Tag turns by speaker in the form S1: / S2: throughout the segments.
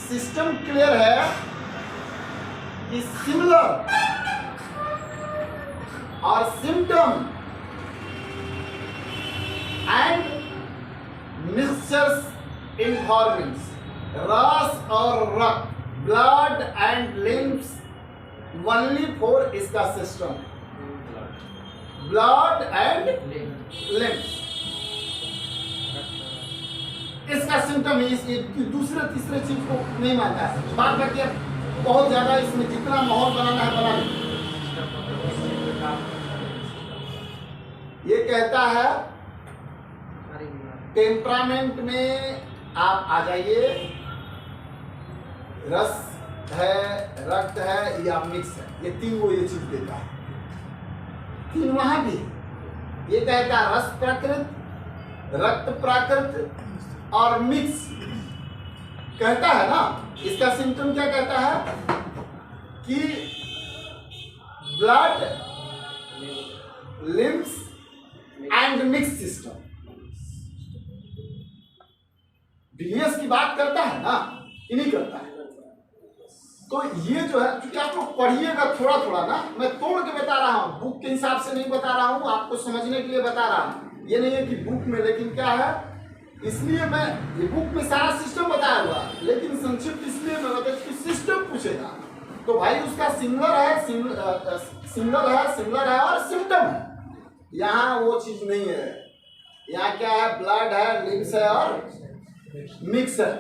S1: System clear है कि similar और सिम्टम एंड मिक्सचर्स इन्फॉर्मेंट्स, रस और रक्त, blood and limbs only for इसका सिस्टम, ब्लड एंड लिम्स इसका सिम्टम है। दूसरे तीसरे चीज को नहीं मानता है। बात करके बहुत ज्यादा इसमें जितना माहौल बनाना है बना लो। ये कहता है टेम्परामेंट में आप आ जाइए, रस है, रक्त है या मिक्स है, ये तीन वो ये चीज देता है। तीन वहां भी ये कहता है रस प्राकृत, रक्त प्राकृत और मिक्स कहता है ना। इसका सिम्टम क्या कहता है कि blood, limbs and mix system. DS की बात करता है ना कि नहीं करता है। तो ये जो है, क्योंकि आप लोग पढ़िएगा थोड़ा थोड़ा ना, मैं तोड़ के बता रहा हूँ, बुक के हिसाब से नहीं बता रहा हूँ, आपको समझने के लिए बता रहा हूँ। ये नहीं है कि बुक में, लेकिन क्या है, इसलिए मैं ये बुक में सारा सिस्टम बताया हुआ, लेकिन संक्षिप्त इसलिए मैं बता कि सिस्टम पूछेगा तो भाई उसका सिंगलर है, सिंगलर है और सिम्टम है। यहाँ वो चीज नहीं है। यहाँ क्या है, ब्लड है, लिम्स है और मिक्स है,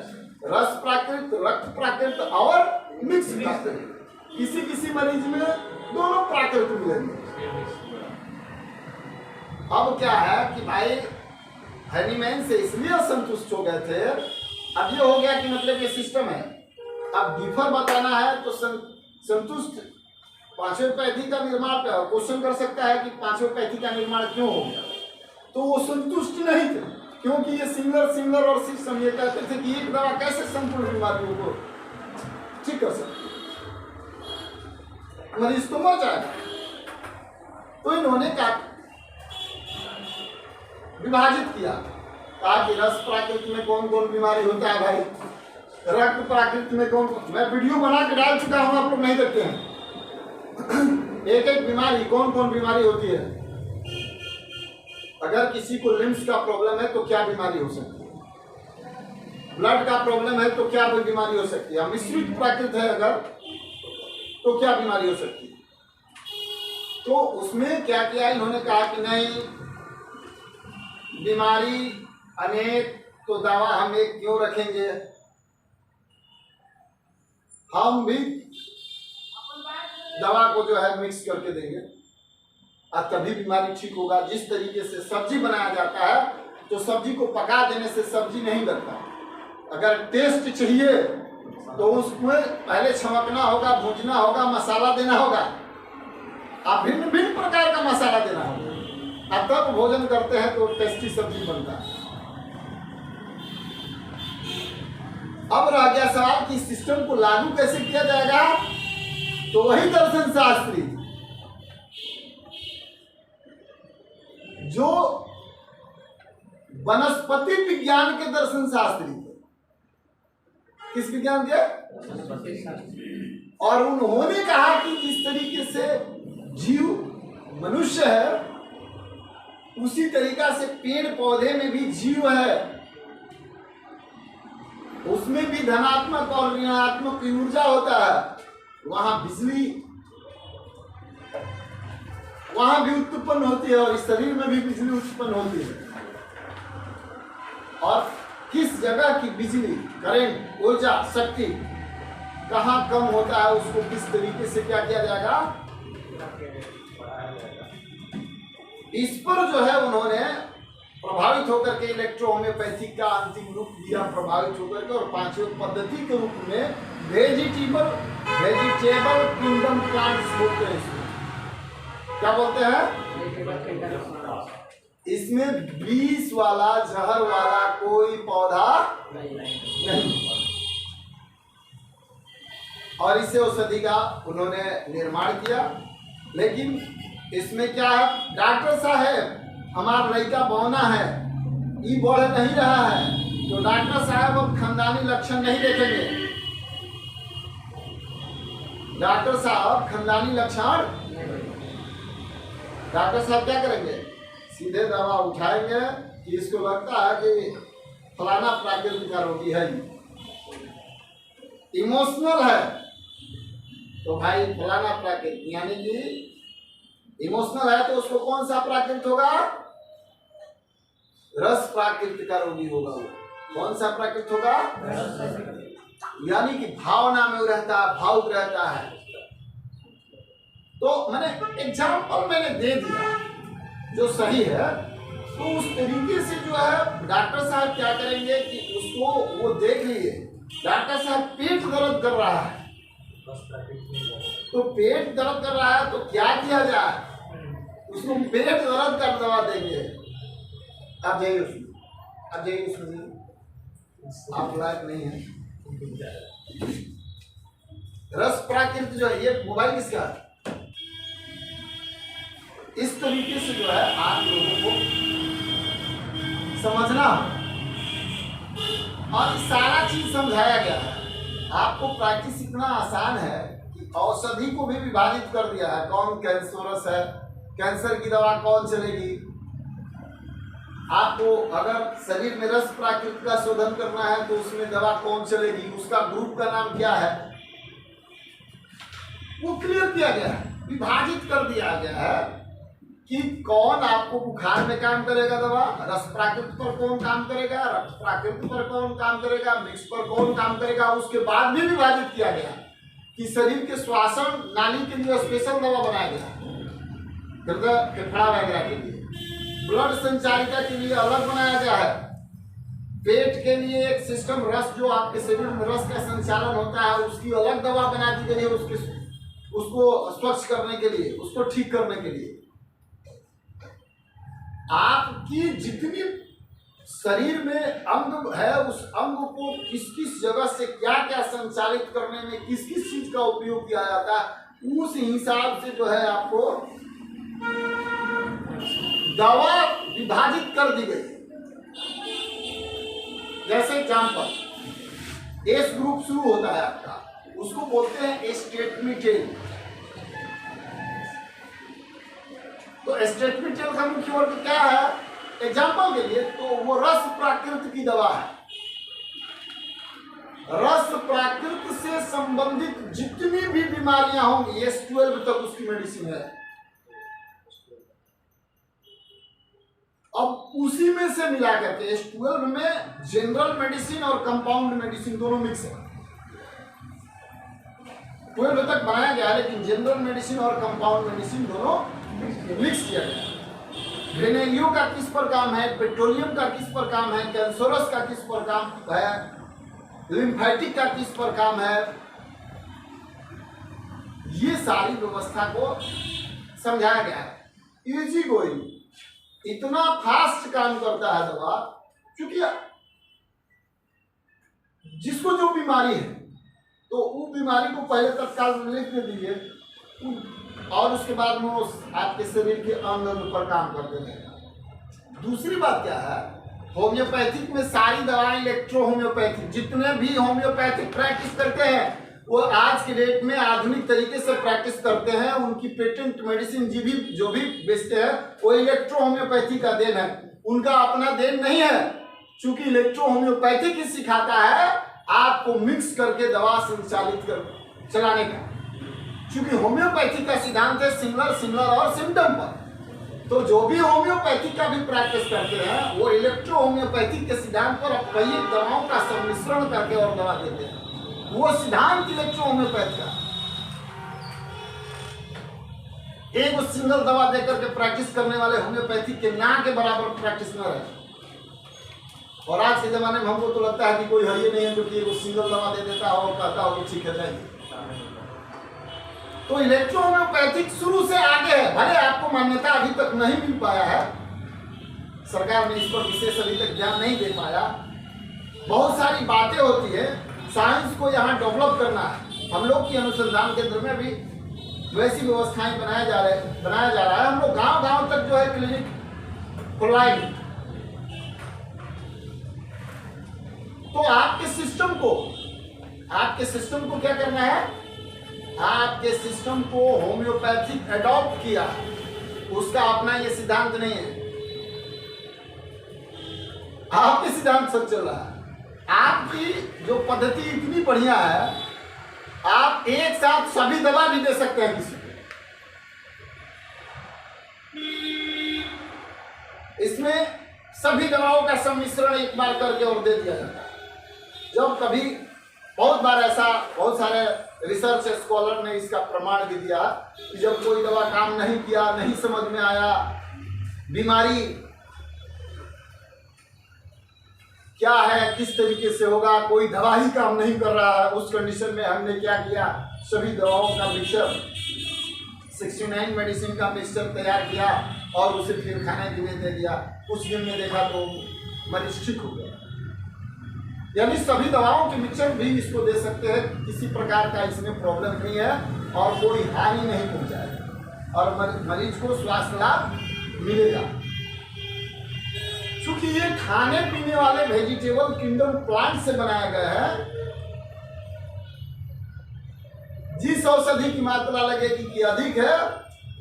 S1: रस प्राकृत, रक्त प्राकृत और मिक्स प्राकृत। किसी किसी मरीज में दोनों प्राकृत मिलेंगे। अब क्या है कि भाई हनीमैन से इसलिए संतुष्ट हो गए थे। अब ये हो गया कि मतलब ये सिस्टम है। अब डिफर बताना है तो संतुष्ट पांचवें पैथी का निर्माण क्वेश्चन कर सकता है कि पांचवें पैथी का निर्माण क्यों हो गया। तो वो संतुष्ट नहीं थे, क्योंकि ये सिंगलर और सिस्टम ये कहते थे कि एक दवा कैसे संपूर्ण बीमारियों को ठीक कर सकती है, मरीज तो मर जाएगा। तो इन्होंने क्या विभाजित किया, कहा कि रस प्राकृत में कौन कौन बीमारी होता है भाई, रक्त प्राकृत में कौन कौन। मैं वीडियो बना के डाल चुका हूं, आप लोग नहीं देखते हैं। एक एक बीमारी कौन कौन बीमारी होती है। अगर किसी को लिम्स का प्रॉब्लम है तो क्या बीमारी हो सकती है, ब्लड का प्रॉब्लम है तो क्या बीमारी हो सकती है, मिश्रित प्राकृत है अगर तो क्या बीमारी हो सकती है। तो उसमें क्या किया इन्होंने, कहा कि नहीं, बीमारी अनेक तो दवा हम एक क्यों रखेंगे, हम भी दवा को जो है मिक्स करके देंगे और तभी बीमारी ठीक होगा। जिस तरीके से सब्जी बनाया जाता है तो सब्जी को पका देने से सब्जी नहीं बनता। अगर टेस्ट चाहिए तो उसमें पहले छमकना होगा, भूंजना होगा, मसाला देना होगा, और भिन्न भिन्न प्रकार का मसाला देना होगा, और तब भोजन करते हैं तो टेस्टी सब्जी बनता है। अब रह गया सवाल कि सिस्टम को लागू कैसे किया जाएगा। तो वही दर्शन शास्त्री जो वनस्पति विज्ञान के दर्शन शास्त्री थे, किस विज्ञान के, और उन्होंने कहा कि जिस तरीके से जीव मनुष्य है उसी तरीका से पेड़ पौधे में भी जीव है, उसमें भी धनात्मक और ऋणात्मक ऊर्जा होता है। वहां बिजली वहां भी उत्पन्न होती है और इस शरीर में भी बिजली उत्पन्न होती है। और किस जगह की बिजली, करंट, ऊर्जा, शक्ति कहाँ कम होता है, उसको किस तरीके से क्या किया जाएगा, इस पर जो है उन्होंने प्रभावित होकर के इलेक्ट्रोहोम्योपैथिक का अंतिम रूप दिया, प्रभावित होकर के, और पांचवें पद्धति के रूप में वेजिटेबल किंगडम प्लांट्स बोलते हैं। इसमें क्या बोलते हैं, इसमें विष वाला, जहर वाला कोई पौधा नहीं, और इसे औषधि का उन्होंने निर्माण किया। लेकिन इसमें क्या है, डॉक्टर साहब हमारा लड़का बौना है, ये बढ़ नहीं रहा है, तो डॉक्टर साहब अब खानदानी लक्षण नहीं देखेंगे, डॉक्टर साहब खानदानी लक्षण, डॉक्टर साहब क्या करेंगे, सीधे दवा उठाएंगे कि इसको लगता है कि फलाना प्राकृतिक का रोगी है, इमोशनल है तो भाई फलाना प्राकृतिक, यानी कि इमोशनल है तो उसको कौन सा प्राकृत होगा, रस प्राकृत का रोगी होगा वो। कौन सा प्राकृत होगा, यानी कि भावना में रहता है, भावुक रहता है। तो मैंने एग्जाम्पल मैंने दे दिया जो सही है। तो उस तरीके से जो है डॉक्टर साहब क्या करेंगे कि उसको वो देख लीजिए, डॉक्टर साहब पेट दर्द कर रहा है, तो पेट दर्द कर रहा है तो क्या किया जाए, उसको पेट दर्द का दवा देंगे। आप जाइए उसमें, आप जाइए उसमें, आप लायक नहीं है। रस प्राकृत जो है, ये मोबाइल किसका है? इस तरीके से जो है आप लोगों को समझना और सारा चीज समझाया गया है। आपको प्रैक्टिस इतना आसान है कि औषधि को भी विभाजित कर दिया है, कौन कैंसरस है, कैंसर की दवा कौन चलेगी। आपको अगर शरीर में रस प्राकृत का शोधन करना है तो उसमें दवा कौन चलेगी, उसका ग्रुप का नाम क्या है, वो क्लियर किया गया है, विभाजित कर दिया गया है कि कौन आपको बुखार में काम करेगा दवा, रस प्राकृत पर कौन काम करेगा, रक्त प्राकृत पर कौन काम करेगा, मिक्स पर कौन काम करेगा। उसके बाद भी विभाजित किया गया कि शरीर के श्वासन नाली के लिए स्पेशल दवा बनाया गया, हृदय फेफड़ा वगैरह के लिए, ब्लड संचारिका के लिए अलग बनाया गया है, पेट के लिए एक सिस्टम, रस जो आपके शरीर में रस का संचालन होता है उसकी अलग दवा बना दी गई है, उसको स्वच्छ करने के लिए, उसको ठीक करने के लिए। आपकी जितनी शरीर में अंग है उस अंग को किस किस जगह से क्या क्या संचालित करने में किस किस चीज का उपयोग किया जाता है, उस हिसाब से जो है आपको दवा विभाजित कर दी गई। जैसे एग्जाम्पल, एस ग्रुप शुरू होता है आपका, उसको बोलते हैं एस्टेटमिटेल। तो एस्टेटमिटेल का मुख्य वर्ग क्या है, एग्जाम्पल के लिए तो वो रस प्राकृत की दवा है। रस प्राकृत से संबंधित जितनी भी बीमारियां होंगी S12 तक उसकी मेडिसिन है। अब उसी में से मिला करके S12 में जनरल मेडिसिन और कंपाउंड मेडिसिन दोनों मिक्स है। 12 तक बनाया गया लेकिन जनरल मेडिसिन और कंपाउंड मेडिसिन दोनों मिक्स किया गया। वेनेरियो का किस पर काम है, पेट्रोलियम का किस पर काम है, कैंसरस का किस पर काम है, लिम्फेटिक का किस पर काम है, ये सारी व्यवस्था को समझाया गया है। इजी गोइंग, इतना फास्ट काम करता है दवा, क्योंकि जिसको जो बीमारी है तो वो बीमारी को पहले तत्काल लिख के दीजिए और उसके बाद में वो आपके शरीर के अंग अंग पर काम कर देगा। दूसरी बात क्या है, होम्योपैथिक में सारी दवाएं इलेक्ट्रो होम्योपैथिक, जितने भी होम्योपैथिक प्रैक्टिस करते हैं वो आज के डेट में आधुनिक तरीके से प्रैक्टिस करते हैं। उनकी पेटेंट मेडिसिन जो भी बेचते हैं वो इलेक्ट्रो होम्योपैथी का देन है, उनका अपना देन नहीं है। चूंकि इलेक्ट्रो होम्योपैथी ही सिखाता है आपको मिक्स करके दवा संचालित कर चलाने का, क्योंकि होम्योपैथी का सिद्धांत है सिमिलर और सिम्टम पर। तो जो भी होम्योपैथी का भी प्रैक्टिस करते हैं वो इलेक्ट्रो होम्योपैथी के सिद्धांत पर कई दवाओं का सम्मिश्रण करके और दवा देते हैं। वो सिद्धांत इलेक्ट्रो होम्योपैथी का, एक सिंगल दवा देकर के प्रैक्टिस करने वाले होम्योपैथी के ना के बराबर प्रैक्टिस न रहे। और आज के जमाने में हमको तो लगता है कि कोई है ही नहीं है जो कि वो सिंगल दवा दे देता हो और कहता हो कि ठीक है जाएगी। तो इलेक्ट्रो होम्योपैथिक शुरू से आगे है, भले आपको मान्यता अभी तक नहीं मिल पाया है, सरकार ने इस पर विशेष अभी तक ध्यान नहीं दे पाया। बहुत सारी बातें होती है, साइंस को यहाँ डेवलप करना है। हम लोग की अनुसंधान केंद्र में भी वैसी व्यवस्थाएं बनाया जा रहा है। हम लोग गांव तक जो है क्लिनिक खुलवाएंगे। तो आपके सिस्टम को क्या करना है, आपके सिस्टम को होम्योपैथिक एडॉप्ट किया, उसका अपना ये सिद्धांत नहीं है। आपके सिद्धांत सच चल रहा है। आपकी जो पद्धति इतनी बढ़िया है, आप एक साथ सभी दवा भी दे सकते हैं किसी को। इसमें सभी दवाओं का सम्मिश्रण एक बार करके और दे दिया जाता है। जब कभी बहुत बार ऐसा, बहुत सारे रिसर्च स्कॉलर ने इसका प्रमाण भी दिया कि जब कोई दवा काम नहीं किया, नहीं समझ में आया बीमारी क्या है, किस तरीके से होगा, कोई दवा ही काम नहीं कर रहा है, उस कंडीशन में हमने क्या किया, सभी दवाओं का मिक्सचर 69 मेडिसिन का मिक्सचर तैयार किया और उसे फिर खाने के लिए दे दिया। कुछ दिन में देखा तो मरीज ठीक हो गया। यानी सभी दवाओं के मिक्सचर भी इसको दे सकते हैं, किसी प्रकार का इसमें प्रॉब्लम नहीं है और कोई हानि नहीं पहुंचाएगा और मरीज को स्वास्थ्य लाभ मिलेगा। क्योंकि ये खाने पीने वाले वेजिटेबल किंगडम प्लांट से बनाया गया है। जिस औषधि की मात्रा लगेगी कि अधिक है,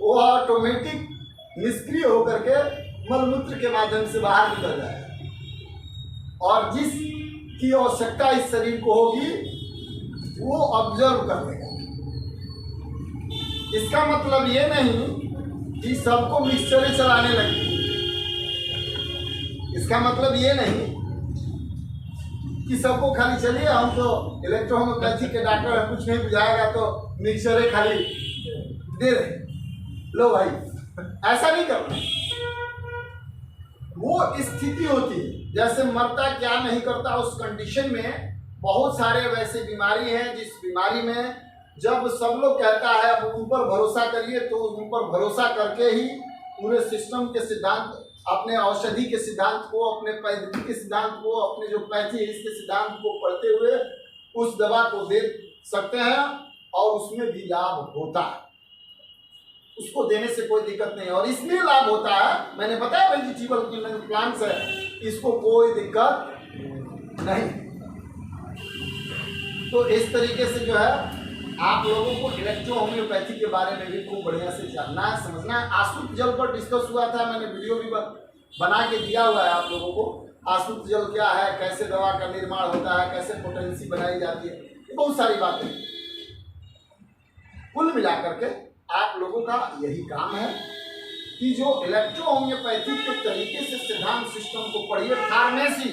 S1: वो ऑटोमेटिक निष्क्रिय होकर के मलमूत्र के माध्यम से बाहर निकल जाएगा और जिस की आवश्यकता इस शरीर को होगी वो ऑब्जर्व कर लेगा। इसका मतलब ये नहीं कि सबको मिक्सचर चलाने लगे। इसका मतलब ये नहीं कि सबको खाली चलिए हम तो इलेक्ट्रोहोम्योपैथी के डॉक्टर है, कुछ नहीं बुझाएगा तो मिक्सचर खाली दे रहे, लो भाई, ऐसा नहीं करना। वो स्थिति होती है, जैसे मरता क्या नहीं करता उस कंडीशन में। बहुत सारे वैसे बीमारी हैं जिस बीमारी में जब सब लोग कहता है अब उन पर भरोसा करिए, तो उन पर भरोसा करके ही पूरे सिस्टम के सिद्धांत, अपने औषधि के सिद्धांत को, अपने पद्धति के सिद्धांत को, अपने जो पैथी है इसके सिद्धांत को पढ़ते हुए उस दवा को दे सकते हैं और उसमें भी लाभ होता है। उसको देने से कोई दिक्कत नहीं है और इसमें लाभ होता है। मैंने बताया वेजिटेबल किंगडम प्लांट्स है, इसको कोई दिक्कत नहीं। तो इस तरीके से जो है आप लोगों को इलेक्ट्रो होम्योपैथी के बारे में भी खूब बढ़िया से जानना है, समझना है। आश्रित जल पर डिस्कस हुआ था, मैंने वीडियो भी बना के दिया हुआ है आप लोगों को। आश्रित जल क्या है, कैसे दवा का निर्माण होता है, कैसे पोटेंसी बनाई जाती है, बहुत सारी बातें। कुल मिलाकर के आप लोगों का यही काम है कि जो इलेक्ट्रो होम्योपैथी के तरीके से सिद्धांत सिस्टम को पढ़िए। फार्मेसी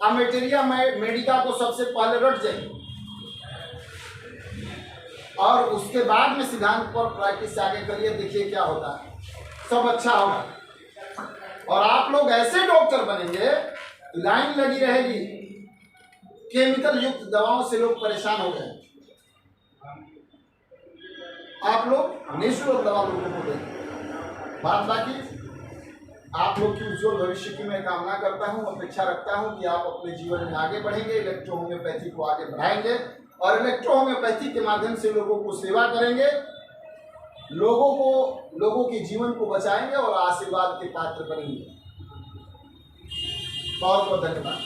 S1: अमेटेरिया मेडिका को सबसे पहले रट जाइए और उसके बाद में सिद्धांत पर प्रैक्टिस आगे करिए, देखिए क्या होता है, सब अच्छा होगा। और आप लोग ऐसे डॉक्टर बनेंगे, लाइन लगी रहेगी, केमिकल युक्त दवाओं से लोग परेशान हो गए, आप लोग नेचुरल दवा लोगों को दें। बात बाकी आप लोग की उज्जवल भविष्य की मैं कामना करता हूं, अपेक्षा रखता हूं कि आप अपने जीवन में आगे बढ़ेंगे, इलेक्ट्रो होम्योपैथी को आगे बढ़ाएंगे और इलेक्ट्रो होम्योपैथी के माध्यम से लोगों को सेवा करेंगे, लोगों के जीवन को बचाएंगे और आशीर्वाद के पात्र बनेंगे। बहुत बहुत धन्यवाद।